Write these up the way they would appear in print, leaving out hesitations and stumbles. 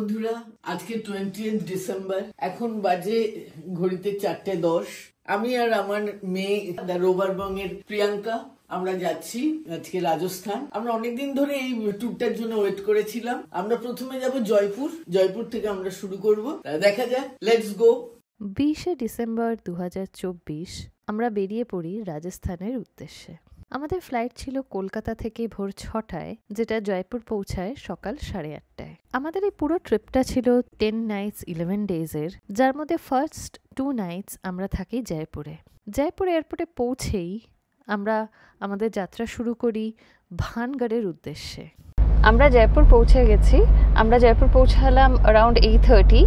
বন্ধুরা, আজকে 20 ডিসেম্বর, এখন বাজে ঘড়িতে 4:10। আমি আর আমার মেয়ে রোভারবং এর প্রিয়াঙ্কা আমরা যাচ্ছি আজকে রাজস্থান। আমরা অনেকদিন ধরে এই ট্যুরটার জন্য ওয়েট করেছিলাম। আমরা প্রথমে যাব জয়পুর থেকে আমরা শুরু করব। দেখা যাক, লেটস গো। 20 ডিসেম্বর 2024 আমরা বেরিয়ে পড়ি রাজস্থানের উদ্দেশ্যে। আমাদের ফ্লাইট ছিল কলকাতা থেকে ভোর 6টায়, যেটা জয়পুর পৌঁছায় সকাল 8:30টায়। আমাদের এই পুরো ট্রিপটা ছিল 10 নাইটস 11 ডেজের, যার মধ্যে ফার্স্ট 2 নাইটস আমরা থাকি জয়পুরে। জয়পুর এয়ারপোর্টে পৌঁছেই আমরা আমাদের যাত্রা শুরু করি ভানগড়ের উদ্দেশ্যে। আমরা জয়পুর পৌঁছে গেছি। আমরা জয়পুর পৌঁছালাম অ্যারাউন্ড 8:30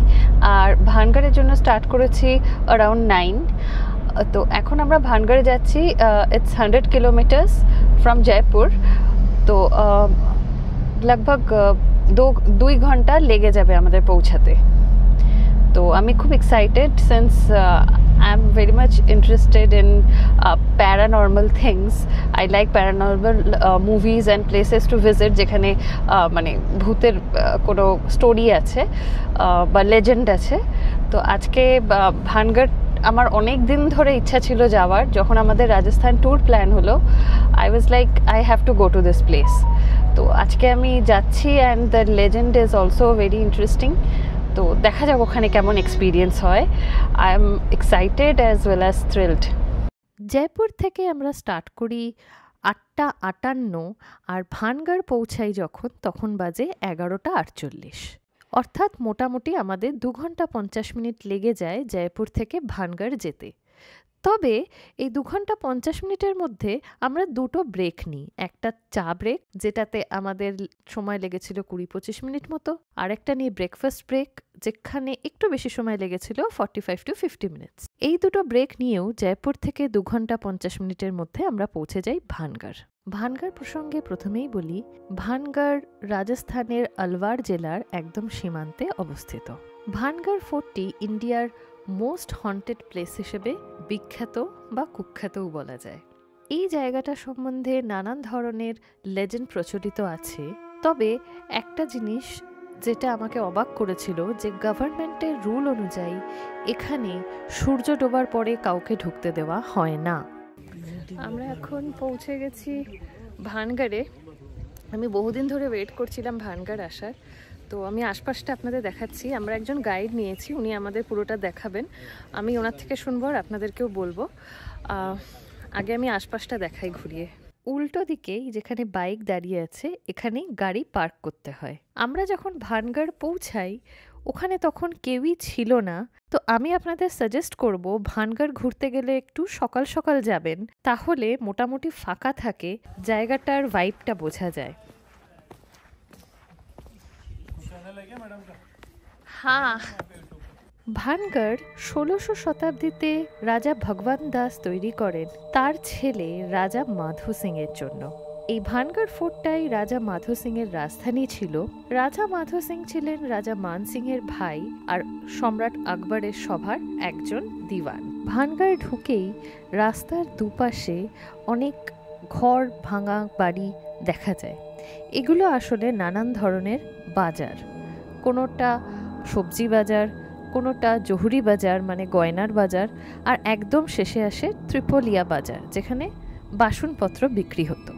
আর ভানগড়ের জন্য স্টার্ট করেছি অ্যারাউন্ড 9। তো এখন আমরা ভানগড়ে যাচ্ছি। It's 100 kilometres from Jaipur. তো লগভগ 2 ঘন্টা লেগে যাবে আমাদের পৌঁছাতে। তো আমি খুব excited since I am very much interested in paranormal things. I like paranormal movies and places to visit যেখানে মানে ভূতের কোনো স্টোরি আছে বা লেজেন্ড আছে। তো আজকে ভানগড় আমার অনেক দিন ধরে ইচ্ছা ছিল যাওয়ার। যখন আমাদের রাজস্থান ট্যুর প্ল্যান হলো, I was like I have to go to this place. তো আজকে আমি যাচ্ছি and the legend is also very interesting. তো দেখা যাক ওখানে কেমন এক্সপিরিয়েন্স হয়। I am excited as well as thrilled. Jaipur থেকে আমরা স্টার্ট করি 8:58 আর ভানগড় পৌঁছাই তখন বাজে 11:48। অর্থাৎ মোটামুটি আমাদের 2 ঘন্টা 50 মিনিট লেগে যায় জয়পুর থেকে ভানগড় যেতে। তবে এই 2 ঘন্টা 50 মিনিটের মধ্যে আমরা 2টো ব্রেক নিই। একটা চা ব্রেক, যেটাতে আমাদের সময় লেগেছিল 20-25 মিনিট মতো, আর একটা নিয়ে ব্রেকফাস্ট ব্রেক, যেখানে একটু বেশি সময় লেগেছিল 45 to 50 মিনিটস। এই 2টো ব্রেক নিয়েও জয়পুর থেকে 2 ঘন্টা 50 মিনিটের মধ্যে আমরা পৌঁছে যাই ভানগড়। ভানগড় প্রসঙ্গে প্রথমেই বলি, ভানগড় রাজস্থানের আলওয়ার জেলার একদম সীমান্তে অবস্থিত। ভানগড় ফোর্টটি ইন্ডিয়ার মোস্ট হন্টেড প্লেস হিসেবে বিখ্যাত বা কুখ্যাতও বলা যায়। এই জায়গাটা সম্বন্ধে নানান ধরনের লেজেন্ড প্রচলিত আছে। তবে একটা জিনিস যেটা আমাকে অবাক করেছিল, যে গভর্নমেন্টের রুল অনুযায়ী এখানে সূর্য ডোবার পরে কাউকে ঢুকতে দেওয়া হয় না। আমরা এখন পৌঁছে গেছি ভানগড়ে। আমি বহুদিন ধরে ওয়েট করছিলাম ভানগড় আসার। তো আমি আশপাশটা আপনাদের দেখাচ্ছি। আমরা একজন গাইড নিয়েছি, উনি আমাদের পুরোটা দেখাবেন। আমি ওনার থেকে শুনবো আর আপনাদেরকেও বলবো। আগে আমি আশপাশটা দেখাই ঘুরিয়ে। উল্টো দিকেই যেখানে বাইক দাঁড়িয়ে আছে, এখানেই গাড়ি পার্ক করতে হয়। আমরা যখন ভানগড় পৌঁছাই ওখানে তখন কেউই ছিল না। তো আমি আপনাদের সাজেস্ট করব, ভানগড় ঘুরতে গেলে একটু সকাল সকাল যাবেন, তাহলে মোটামুটি ফাঁকা থাকে, জায়গাটার ভাইবটা বোঝা যায়। হ্যাঁ, ভানগড় 1600 শতাব্দীতে রাজা ভগবান দাস তৈরি করেন তার ছেলে রাজা মাধো সিং এর জন্য। এই ভানগড় ফোর্টটাই রাজা মাধো সিং এর রাজধানী ছিল। রাজা মাধো সিং ছিলেন রাজা মান সিং এর ভাই আর সম্রাট আকবরের সভার একজন দিওয়ান। ভানগড় ঢুকেই রাস্তার দুপাশে অনেক ঘর ভাঙা বাড়ি দেখা যায়। এগুলো আসলে নানান ধরনের বাজার, কোনোটা সবজি বাজার, কোনোটা জহুরি বাজার মানে গয়নার বাজার, আর একদম শেষে আসে ত্রিপোলিয়া বাজার, যেখানে বাসনপত্র বিক্রি হতো।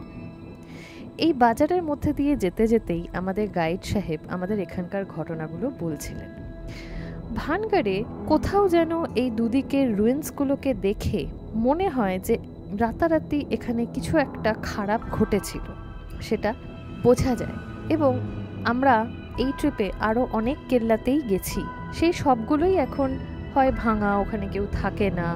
এই বাজারের মধ্যে দিয়ে যেতে যেতেই আমাদের গাইড সাহেব আমাদের এখানকার ঘটনাগুলো বলছিলেন। ভানগড়ে কোথাও যেন এই দুদিকের রুইন্সগুলোকে দেখে মনে হয় যে রাতারাতি এখানে কিছু একটা খারাপ ঘটেছিল, সেটা বোঝা যায়। এবং আমরা এই ট্রিপে আরও অনেক কেল্লাতেই গেছি, সেই সবগুলোই এখন হয় ভাঙা, ওখানে কেউ থাকে না,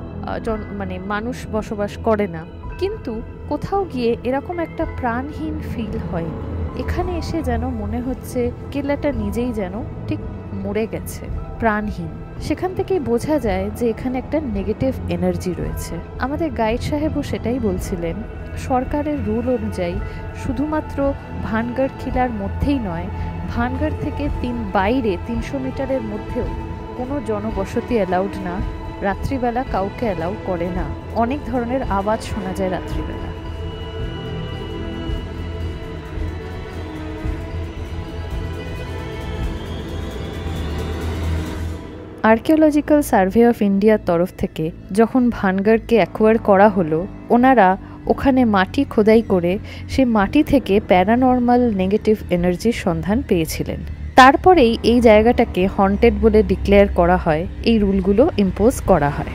মানে মানুষ বসবাস করে না। কিন্তু কোথাও গিয়ে এরকম একটা প্রাণহীন ফিল হয়নি। এখানে এসে যেন মনে হচ্ছে কেল্লাটা নিজেই যেন ঠিক মরে গেছে, প্রাণহীন। সেখান থেকেই বোঝা যায় যে এখানে একটা নেগেটিভ এনার্জি রয়েছে। আমাদের গাইড সাহেবও সেটাই বলছিলেন। সরকারের রুল অনুযায়ী শুধুমাত্র ভানগড় কিলার মধ্যেই নয়, ভানগড় থেকে বাইরে 300 মিটারের মধ্যেও কোনো জনবসতি অ্যালাউড না। রাত্রিবেলা কাউকে অ্যালাউ করে না। অনেক ধরনের আওয়াজ শোনা যায় রাত্রিবেলা। আর্কিওলজিক্যাল সার্ভে অফ ইন্ডিয়ার তরফ থেকে যখন ভানগড়কে অ্যাকোয়ার করা হলো, ওনারা ওখানে মাটি খোদাই করে সেই মাটি থেকে প্যারানর্মাল নেগেটিভ এনার্জির সন্ধান পেয়েছিলেন। তারপরেই এই জায়গাটাকে হন্টেড বলে ডিক্লেয়ার করা হয়, এই রুলগুলো ইম্পোজ করা হয়।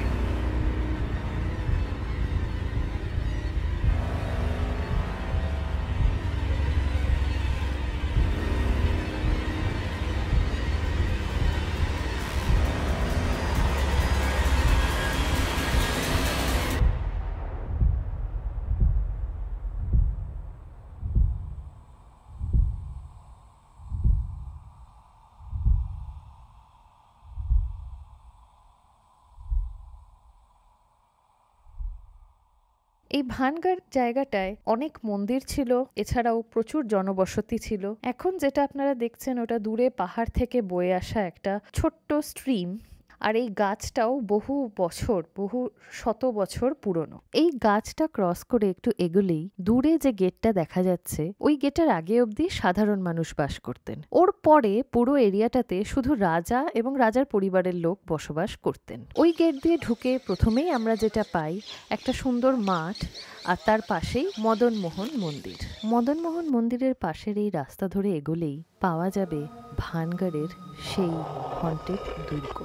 এই ভানগড় জায়গাটায় অনেক মন্দির ছিল, এছাড়াও প্রচুর জনবসতি ছিল। এখন যেটা আপনারা দেখছেন ওটা দূরে পাহাড় থেকে বয়ে আসা একটা ছোট্ট স্ট্রিম, আর এই গাছটাও বহু শত বছর পুরনো। এই গাছটা ক্রস করে একটু এগোলেই দূরে যে গেটটা দেখা যাচ্ছে, ওই গেটের আগে অবধি সাধারণ মানুষ বাস করতেন। ওর পরে পুরো এরিয়াটাতে শুধু রাজা এবং রাজার পরিবারের লোক বসবাস করতেন। ওই গেট দিয়ে ঢুকে প্রথমেই আমরা যেটা পাই একটা সুন্দর মাঠ, আর তার পাশেই মদনমোহন মন্দির। মদনমোহন মন্দিরের পাশের এই রাস্তা ধরে এগোলেই পাওয়া যাবে ভানগড়ের সেই হন্টেড দুর্গ।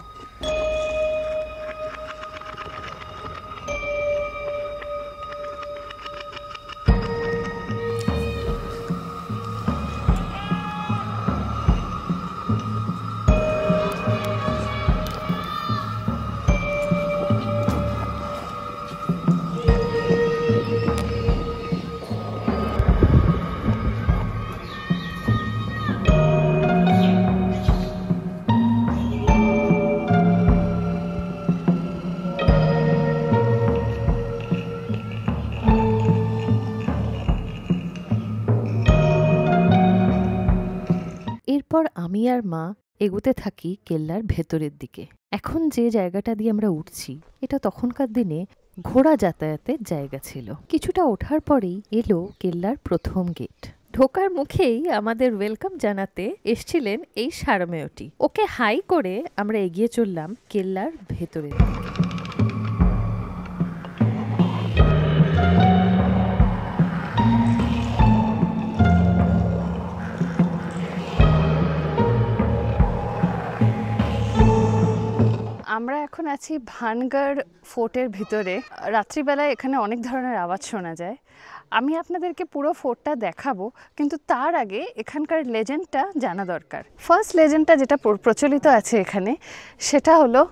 এরপর আমি আর মা এগোতে থাকি কেল্লার ভেতরের দিকে। এখন যে জায়গাটা দিয়ে আমরা উঠছি, এটা তখনকার দিনে ঘোড়া যাতায়াতের জায়গা ছিল। কিছুটা ওঠার পরেই এলো কেল্লার প্রথম গেট। ঢোকার মুখেই আমাদের ওয়েলকাম জানাতে এসছিলেন এই সারমেয়টি। ওকে হাই করে আমরা এগিয়ে চললাম কেল্লার ভেতরের দিকে। আমরা এখন আছি ভানগড় ফোর্টের ভিতরে। রাত্রিবেলায় এখানে অনেক ধরনের আওয়াজ শোনা যায়। আমি আপনাদেরকে পুরো ফোর্টটা দেখাবো, কিন্তু তার আগে এখানকার লেজেন্ডটা জানা দরকার। ফার্স্ট লেজেন্ডটা যেটা প্রচলিত আছে এখানে, সেটা হলো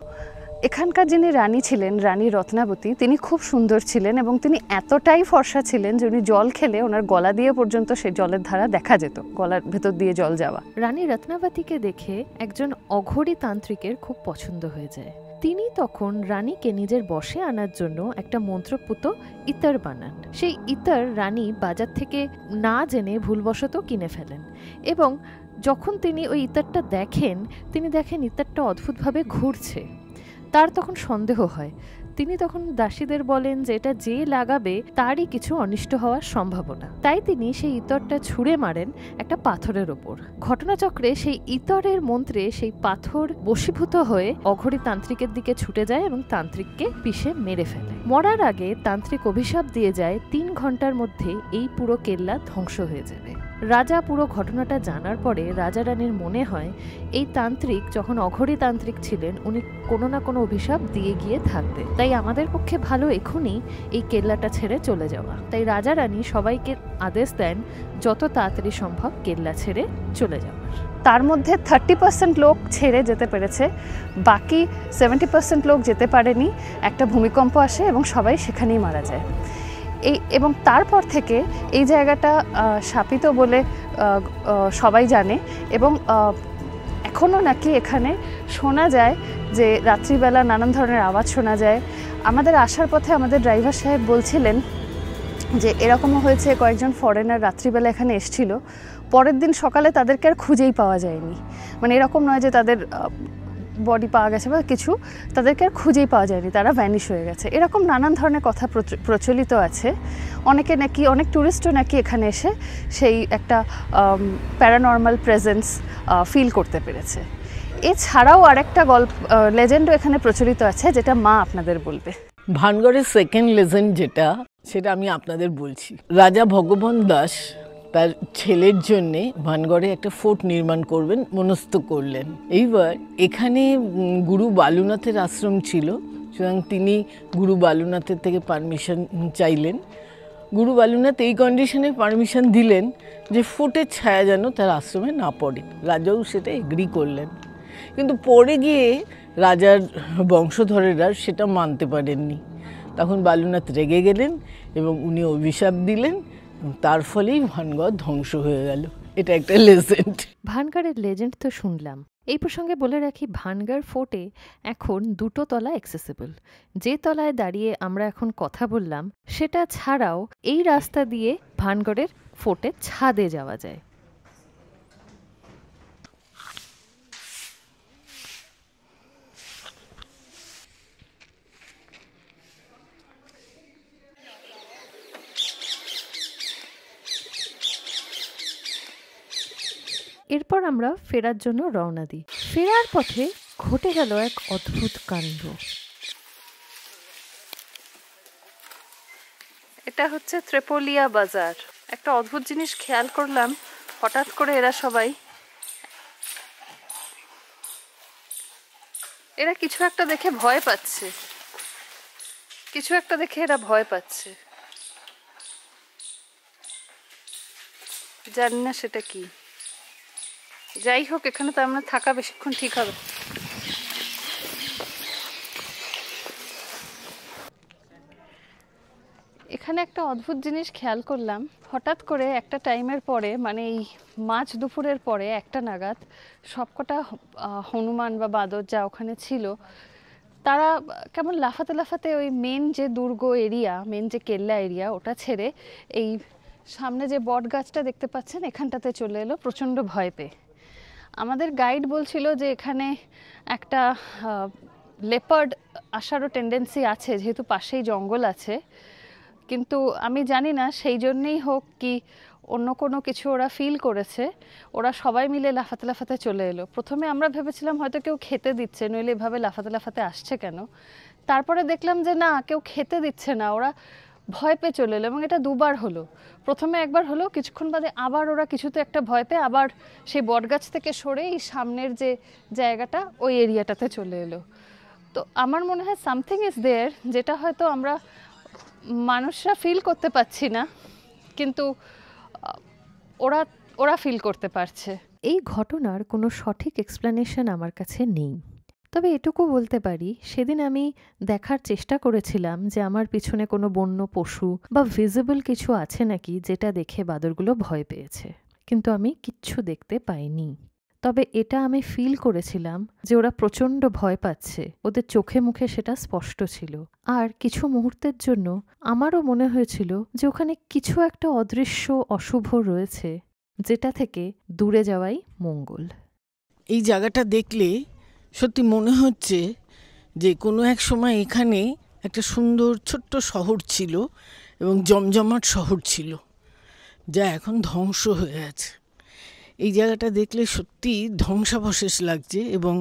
এখানকার যিনি রানী ছিলেন, রানী রত্নাবতী, তিনি খুব সুন্দর ছিলেন এবং তিনি এতটাই ফর্সা ছিলেন যে উনি জল খেলে ওনার গলা দিয়ে পর্যন্ত সেই জলের ধারা দেখা যেত, গলার ভেতর দিয়ে জল যাওয়া। রানী রত্নাবতীকে দেখে একজন অঘরী তান্ত্রিকের খুব পছন্দ হয়ে যায়। তিনি তখন রানীকে নিজের বশে আনার জন্য একটা মন্ত্রপুত ইতর বানান। সেই ইতর রানী বাজার থেকে না জেনে ভুলবশত কিনে ফেলেন, এবং যখন তিনি ওই ইতরটা দেখেন, তিনি দেখেন ইতরটা অদ্ভুতভাবে ঘুরছে। তার তখন সন্দেহ হয়। তিনি তখন দাসীদের বলেন যে এটা যে লাগাবে তারই কিছু অনিষ্ট হওয়ার সম্ভাবনা। তাই তিনি সেই ইতরটা ছুঁড়ে মারেন একটা পাথরের ওপর। ঘটনাচক্রে সেই ইতরের মন্ত্রে সেই পাথর বশীভূত হয়ে অঘরী তান্ত্রিকের দিকে ছুটে যায় এবং তান্ত্রিককে পিষে মেরে ফেলে। মরার আগে তান্ত্রিক অভিশাপ দিয়ে যায় 3 ঘন্টার মধ্যে এই পুরো কেল্লা ধ্বংস হয়ে যাবে। রাজা পুরো ঘটনাটা জানার পরে রাজা রানীর মনে হয় এই তান্ত্রিক যখন অঘরী তান্ত্রিক ছিলেন, উনি কোনো না কোনো অভিশাপ দিয়ে গিয়ে থাকবে, তাই আমাদের পক্ষে ভালো এখনই এই কেল্লাটা ছেড়ে চলে যাওয়া। তাই রাজা রানী সবাইকে আদেশ দেন যত তাড়াতাড়ি সম্ভব কেল্লা ছেড়ে চলে যাওয়ার। তার মধ্যে 30% লোক ছেড়ে যেতে পেরেছে, বাকি 70% লোক যেতে পারেনি। একটা ভূমিকম্প আসে এবং সবাই সেখানেই মারা যায়। এবং তারপর থেকে এই জায়গাটা শাপিত বলে সবাই জানে, এবং এখনও নাকি এখানে শোনা যায় যে রাত্রিবেলা নানান ধরনের আওয়াজ শোনা যায়। আমাদের আসার পথে আমাদের ড্রাইভার সাহেব বলছিলেন যে এরকমও হয়েছে কয়েকজন ফরেনার রাত্রিবেলা এখানে এসেছিল, পরের দিন সকালে তাদেরকে আর খুঁজেই পাওয়া যায়নি। মানে এরকম নয় যে তাদের বডি পাওয়া গেছে বা কিছু, তাদেরকে আর খুঁজেই পাওয়া যায়নি, তারা ভ্যানিশ হয়ে গেছে। এরকম নানান ধরনের কথা প্রচলিত আছে। অনেকে নাকি, অনেক ট্যুরিস্টও নাকি এখানে এসে সেই একটা প্যারানর্মাল প্রেজেন্স ফিল করতে পেরেছে। এছাড়াও আরেকটা গল্প লেজেন্ডও এখানে প্রচলিত আছে, যেটা মা আপনাদের বলবে। ভানগড়ের সেকেন্ড লেজেন্ড যেটা, সেটা আমি আপনাদের বলছি। রাজা ভগবন দাস তার ছেলের জন্যে ভানগড়ে একটা ফোর্ট নির্মাণ করবেন মনস্থ করলেন। এইবার এখানে গুরু বালুনাথের আশ্রম ছিল, সুতরাং তিনি গুরু বালুনাথের থেকে পারমিশন চাইলেন। গুরু বালুনাথ এই কন্ডিশনে পারমিশন দিলেন যে ফোর্টের ছায়া যেন তার আশ্রমে না পড়ে। রাজাও সেটা এগ্রি করলেন, কিন্তু পরে গিয়ে রাজার বংশধরেরা সেটা মানতে পারেননি। তখন বালুনাথ রেগে গেলেন এবং উনি অভিশাপ দিলেন, তার ফলেই ভানগড় ধ্বংস হয়ে গেল। এটা একটা লেজেন্ড। ভানগড়ের লেজেন্ড তো শুনলাম। এই প্রসঙ্গে বলে রাখি, ভানগড় ফোর্টে এখন 2টো তলা অ্যাক্সেসিবল। যে তলায় দাঁড়িয়ে আমরা এখন কথা বললাম সেটা ছাড়াও এই রাস্তা দিয়ে ভানগড়ের ফোর্টের ছাদে যাওয়া যায়। এরপর আমরা ফেরার জন্য রওনা দিই। ফেরার পথে ঘটে গেল এক অদ্ভুত কাণ্ড। এটা হচ্ছে ত্রিপোলিয়া বাজার। একটা অদ্ভুত জিনিস খেয়াল করলাম, হঠাৎ করে এরা কিছু একটা দেখে ভয় পাচ্ছে। কিছু একটা দেখে এরা ভয় পাচ্ছে, জানি না সেটা কি। যাই হোক, এখানে তো আমরা থাকা বেশিক্ষণ ঠিক হবে। এখানে একটা অদ্ভুত জিনিস খেয়াল করলাম, হঠাৎ করে একটা টাইমের পরে, মানে এই মাঝ দুপুরের পরে 1টা নাগাদ, সবকটা হনুমান বা বাদর যা ওখানে ছিল তারা কেমন লাফাতে লাফাতে ওই মেন যে দুর্গ এরিয়া, মেন যে কেল্লা এরিয়া, ওটা ছেড়ে এই সামনে যে বট গাছটা দেখতে পাচ্ছেন এখানটাতে চলে এলো প্রচণ্ড ভয় পেয়ে। আমাদের গাইড বলছিল যে এখানে একটা লেপার্ড আসারও টেন্ডেন্সি আছে, যেহেতু পাশেই জঙ্গল আছে। কিন্তু আমি জানি না সেই জন্যেই হোক কি অন্য কোনো কিছু ওরা ফিল করেছে, ওরা সবাই মিলে লাফাতে লাফাতে চলে এলো। প্রথমে আমরা ভেবেছিলাম হয়তো কেউ খেতে দিচ্ছে, নইলে এভাবে লাফাতে লাফাতে আসছে কেন। তারপরে দেখলাম যে না, কেউ খেতে দিচ্ছে না, ওরা ভয় পেয়ে চলে এলো। এবং এটা 2বার হলো। প্রথমে একবার হলো, কিছুক্ষণ বাদে আবার ওরা কিছুতে একটা ভয় পেয়ে আবার সেই বটগাছ থেকে সরে এই সামনের যে জায়গাটা, ওই এরিয়াটাতে চলে এলো। তো আমার মনে হয় সামথিং ইজ দেয়ার, যেটা হয়তো আমরা মানুষরা ফিল করতে পারছি না, কিন্তু ওরা ওরা ফিল করতে পারছে। এই ঘটনার কোনো সঠিক এক্সপ্লেনেশন আমার কাছে নেই, তবে এটুকু বলতে পারি সেদিন আমি দেখার চেষ্টা করেছিলাম যে আমার পিছনে কোনো বন্য পশু বা ভিজিবল কিছু আছে নাকি যেটা দেখে বাদরগুলো ভয় পেয়েছে, কিন্তু আমি কিচ্ছু দেখতে পাইনি। তবে এটা আমি ফিল করেছিলাম যে ওরা প্রচণ্ড ভয় পাচ্ছে, ওদের চোখে মুখে সেটা স্পষ্ট ছিল। আর কিছু মুহূর্তের জন্য আমারও মনে হয়েছিল যে ওখানে কিছু একটা অদৃশ্য অশুভ রয়েছে, যেটা থেকে দূরে যাওয়াই মঙ্গল। এই জায়গাটা দেখলে সত্যি মনে হচ্ছে যে কোনো এক সময় এখানে একটা সুন্দর ছোট্ট শহর ছিল এবং জমজমাট শহর ছিল, যা এখন ধ্বংস হয়ে আছে। এই জায়গাটা দেখলে সত্যি ধ্বংসাবশেষ লাগছে এবং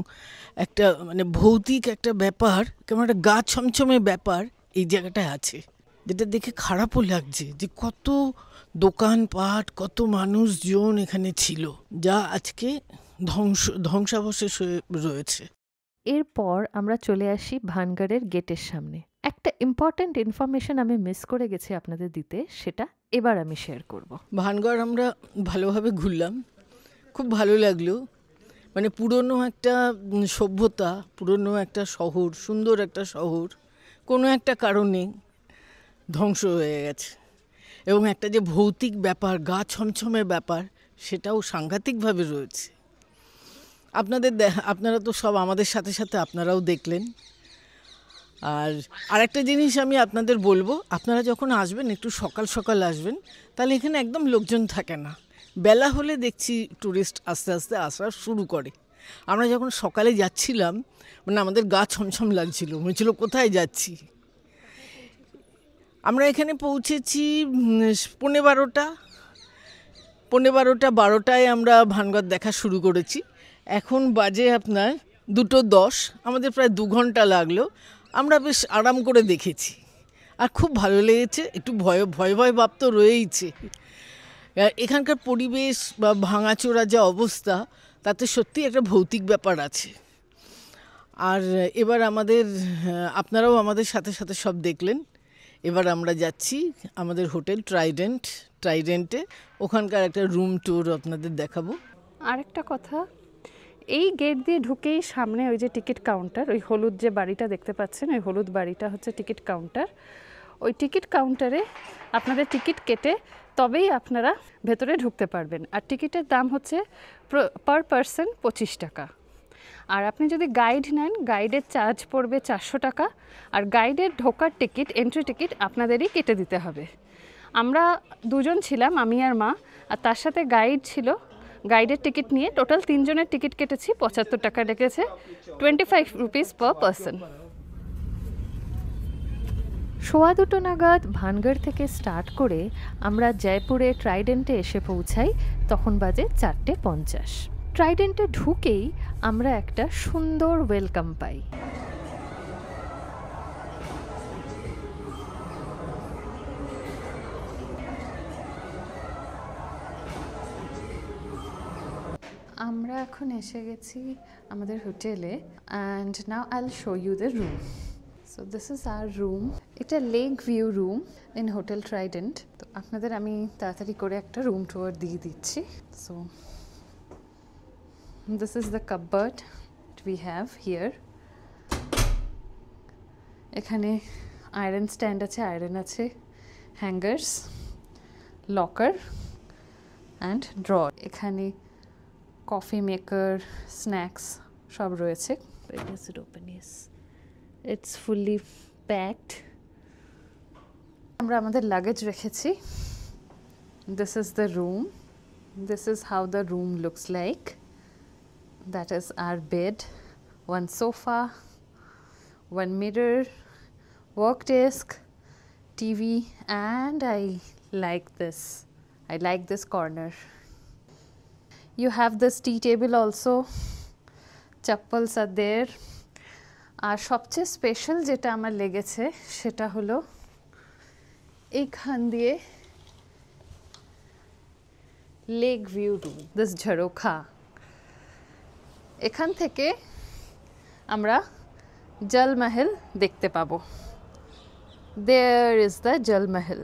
একটা মানে ভৌতিক একটা ব্যাপার, কেমন একটা গা ছমছমে ব্যাপার এই জায়গাটায় আছে, যেটা দেখে খারাপও লাগছে যে কত দোকানপাট, কত মানুষজন এখানে ছিল, যা আজকে ধ্বংসাবশেষ হয়ে রয়েছে। এরপর আমরা চলে আসি ভানগড়ের গেটের সামনে। একটা ইম্পর্ট্যান্ট ইনফরমেশন আমি মিস করে গেছি আপনাদের দিতে, সেটা এবার আমি শেয়ার করব। ভানগড় আমরা ভালোভাবে ঘুরলাম, খুব ভালো লাগলো। মানে পুরনো একটা সভ্যতা, পুরনো একটা শহর, সুন্দর একটা শহর কোনো একটা কারণে ধ্বংস হয়ে গেছে, এবং একটা যে ভৌতিক ব্যাপার, গা ছমছমে ব্যাপার, সেটাও সাংঘাতিকভাবে রয়েছে। আপনারা তো সব আমাদের সাথে সাথে আপনারাও দেখলেন। আর আরেকটা জিনিস আমি আপনাদের বলবো, আপনারা যখন আসবেন একটু সকাল সকাল আসবেন, তাহলে এখানে একদম লোকজন থাকে না। বেলা হলে দেখছি টুরিস্ট আস্তে আস্তে আসা শুরু করে। আমরা যখন সকালে যাচ্ছিলাম, মানে আমাদের গা ছমছম লাগছিল, মনে হচ্ছিল কোথায় যাচ্ছি। আমরা এখানে পৌঁছেছি 12:15, 12:15 12টায় আমরা ভানগড় দেখা শুরু করেছি। এখন বাজে আপনার 2:10, আমাদের প্রায় 2 ঘন্টা লাগলো। আমরা বেশ আরাম করে দেখেছি আর খুব ভালো লেগেছে। একটু ভয় ভাব তো রয়েইছে। এখানকার পরিবেশ বা ভাঙাচোরা যা অবস্থা, তাতে সত্যি একটা ভৌতিক ব্যাপার আছে। আর এবার আপনারাও আমাদের সাথে সাথে সব দেখলেন। এবার আমরা যাচ্ছি আমাদের হোটেল ট্রাইডেন্টে, ওখানকার একটা রুম ট্যুর আপনাদের দেখাবো। আরেকটা কথা, এই গেট দিয়ে ঢুকেই সামনে ওই যে টিকিট কাউন্টার, ওই হলুদ যে বাড়িটা দেখতে পাচ্ছেন, ওই হলুদ বাড়িটা হচ্ছে টিকিট কাউন্টার। ওই টিকিট কাউন্টারে আপনাদের টিকিট কেটে তবেই আপনারা ভেতরে ঢুকতে পারবেন। আর টিকিটের দাম হচ্ছে পার পারসন 25 টাকা। আর আপনি যদি গাইড নেন, গাইডের চার্জ পড়বে 400 টাকা। আর গাইডের ঢোকার টিকিট, এন্ট্রি টিকিট আপনাদেরই কেটে দিতে হবে। আমরা 2 জন ছিলাম, আমি আর মা, আর তার সাথে গাইড ছিল। গাইডের টিকিট নিয়ে টোটাল 3 জনের টিকিট কেটেছি, 75 টাকা লেগেছে, 25 রুপিস পার পারসন। 2:15 নাগাদ ভানগড় থেকে স্টার্ট করে আমরা জয়পুরে ট্রাইডেন্টে এসে পৌঁছাই, তখন বাজে 4:50। ট্রাইডেন্টে ঢুকেই আমরা একটা সুন্দর ওয়েলকাম পাই। আমরা এখন এসে গেছি আমাদের হোটেলে, and now I'll show you the room. So this is our room. এটা lake view room in hotel Trident. তো আপনাদের আমি তাড়াতাড়ি করে একটা রুম ট্যুর দিয়ে দিচ্ছি। So this is the cupboard we have here. এখানে আয়রন স্ট্যান্ড আছে, আয়রন আছে, হ্যাঙ্গার্স, লকার অ্যান্ড ড্রয়ার। এখানে কফি মেকার, স্ন্যাক্স সব রয়েছে। It's fully packed. আমরা আমাদের লাগেজ রেখেছি। This is the room. This is how the room looks like. That is our bed, one sofa, one mirror, work desk, TV, and I like this corner. You have this tea table also. Chappals are there. আর সবচেয়ে special যেটা আমার লেগেছে সেটা হলো এইখান দিয়ে lake view room, this ঝরোখা। এখান থেকে আমরা জলমহল দেখতে পাবো। There is the Jal Mahal.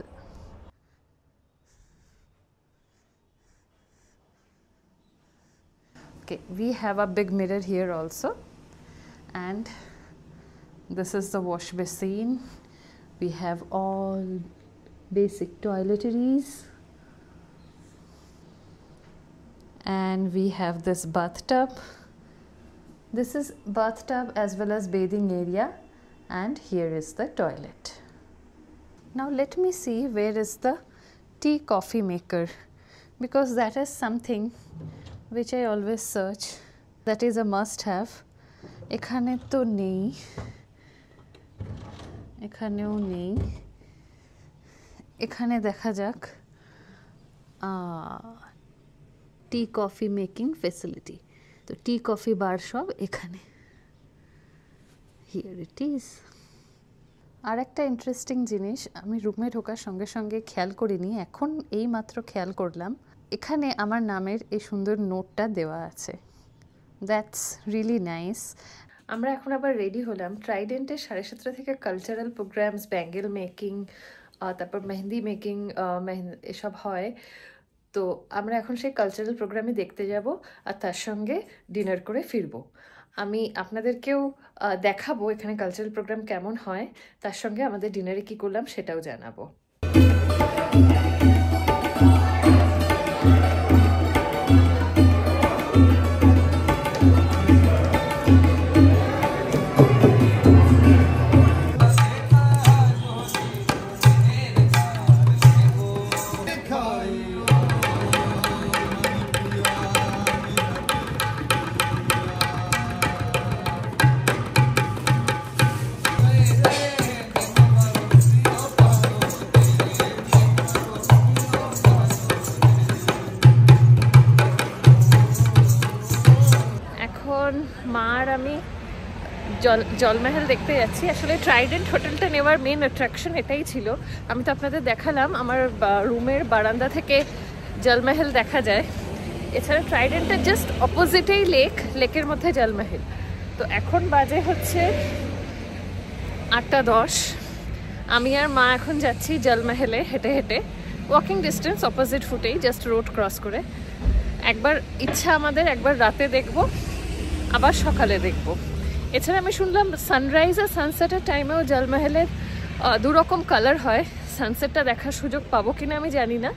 Okay, we have a big mirror here also, and this is the wash basin. We have all basic toiletries, and we have this bathtub. This is bathtub as well as bathing area, and here is the toilet. Now let me see where is the tea coffee maker, because that is something which I always search. That is a must have. এখানে তো নেই, এখানেও নেই। এখানে দেখা যাক tea coffee making facility. তো tea coffee বার সব এখানে। Here it is. আর একটা ইন্টারেস্টিং জিনিস আমি রুমে ঢোকার সঙ্গে সঙ্গে খেয়াল করিনি, এখন এই মাত্র খেয়াল করলাম, এখানে আমার নামের এই সুন্দর নোটটা দেওয়া আছে। That's really nice. আমরা এখন আবার রেডি হলাম। ট্রাইডেন্টে 7:30 থেকে কালচারাল প্রোগ্রামস, ব্যাঙ্গেল মেকিং, তারপর মেহেন্দি মেকিং এসব হয়। তো আমরা এখন সেই কালচারাল প্রোগ্রামে দেখতে যাব আর তার সঙ্গে ডিনার করে ফিরবো। আমি আপনাদেরকেও দেখাবো এখানে কালচারাল প্রোগ্রাম কেমন হয়, তার সঙ্গে আমাদের ডিনারে কি করলাম সেটাও জানাবো। মা আর আমি জলমহল দেখতে যাচ্ছি। আসলে ট্রাইডেন্ট হোটেলটা নেওয়ার মেন অ্যাট্রাকশন এটাই ছিল। আমি তো আপনাদের দেখালাম আমার রুমের বারান্দা থেকে জলমহল দেখা যায়। এছাড়া ট্রাইডেন্টের জাস্ট অপোজিটেই লেকের মধ্যে জলমহল। তো এখন বাজে হচ্ছে 8:10। আমি আর মা এখন যাচ্ছি জলমহলে হেঁটে হেঁটে, ওয়াকিং ডিস্টেন্স, অপোজিট ফুটেই, জাস্ট রোড ক্রস করে। একবার ইচ্ছা আমাদের একবার রাতে দেখব, আবার সকালে দেখব। এছাড়া আমি শুনলাম সানরাইজ আর সানসেটের টাইমেও জলমহলের দুরকম কালার হয়। সানসেটটা দেখার সুযোগ পাবো কিনা আমি জানি না,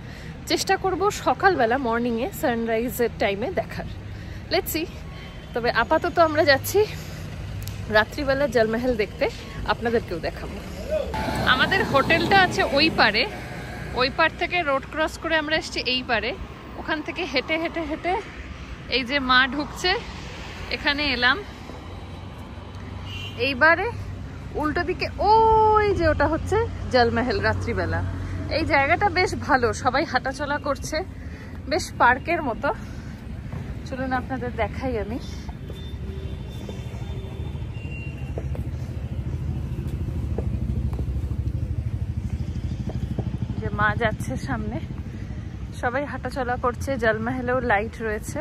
চেষ্টা করব সকালবেলা মর্নিংয়ে সানরাইজের টাইমে দেখার। Let's see. তবে আপাতত আমরা যাচ্ছি রাত্রিবেলা জলমহল দেখতে, আপনাদেরকেও দেখাবো। আমাদের হোটেলটা আছে ওই পারে, ওই পার থেকে রোড ক্রস করে আমরা এসেছি এই পারে। ওখান থেকে হেঁটে হেঁটে হেঁটে এই যে মা ঢুকছে এখানে এলাম। এইবারে উল্টো দিকে ওই যে ওটা হচ্ছে জলমহল রাত্রিবেলা। এই জায়গাটা বেশ ভালো, সবাই হাঁটাচলা করছে, বেশ পার্কের মতো। চলুন আপনাদের দেখাই আমি। যে মা যাচ্ছে সামনে, সবাই হাঁটাচলা করছে, জলমহলেও লাইট রয়েছে,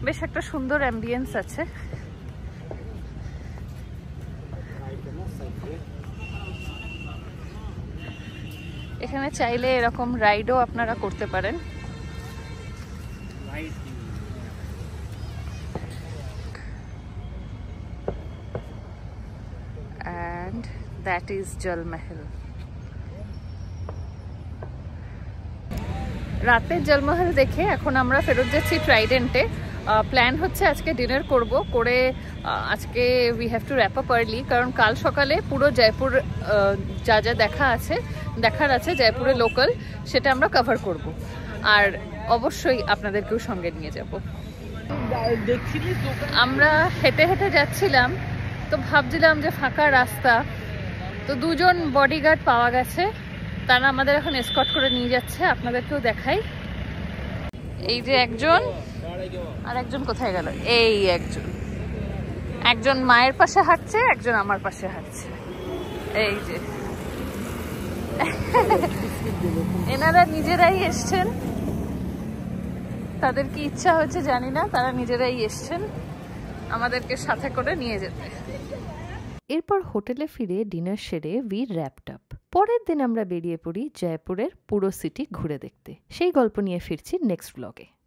বেশ একটা সুন্দর অ্যাম্বিয়েন্স আছে। এখানে চাইলে এরকম রাইডও আপনারা করতে পারেন। And that is জলমহল। রাতের জলমহল দেখে এখন আমরা ফেরত যাচ্ছি ট্রাইডেন্টে। প্ল্যান হচ্ছে আজকে ডিনার করব, করে আজকে we have to wrap up early, কারণ কাল সকালে পুরো জয়পুর যা যা দেখার আছে জয়পুরে লোকাল, সেটা আমরা কভার করব। আর অবশ্যই আপনাদেরকেও সঙ্গে নিয়ে যাব। আমরা হেঁটে হেঁটে যাচ্ছিলাম, তো ভাবছিলাম যে ফাঁকা রাস্তা, তো দুজন বডিগার্ড পাওয়া গেছে, তারা আমাদের এখন এসকর্ট করে নিয়ে যাচ্ছে। আপনাদেরকেও দেখাই। এই যে একজন, আর একজন কোথায় গেল? এই একজন মায়ের পাশে হাঁটছে, একজন আমার পাশে হাঁটছে। এই যে এনারা নিজেরাই এসছেন, তাদের কি ইচ্ছা হয়েছে জানি না, তারা নিজেরাই এসছেন আমাদেরকে সাথে করে নিয়ে যেতে। এরপর হোটেলে ফিরে ডিনার সেরে উই র্যাপড আপ। পরের দিন আমরা বেরিয়ে পড়ি জয়পুরের পুরো সিটি ঘুরে দেখতে। সেই গল্প নিয়ে ফিরছি নেক্সট ব্লগে।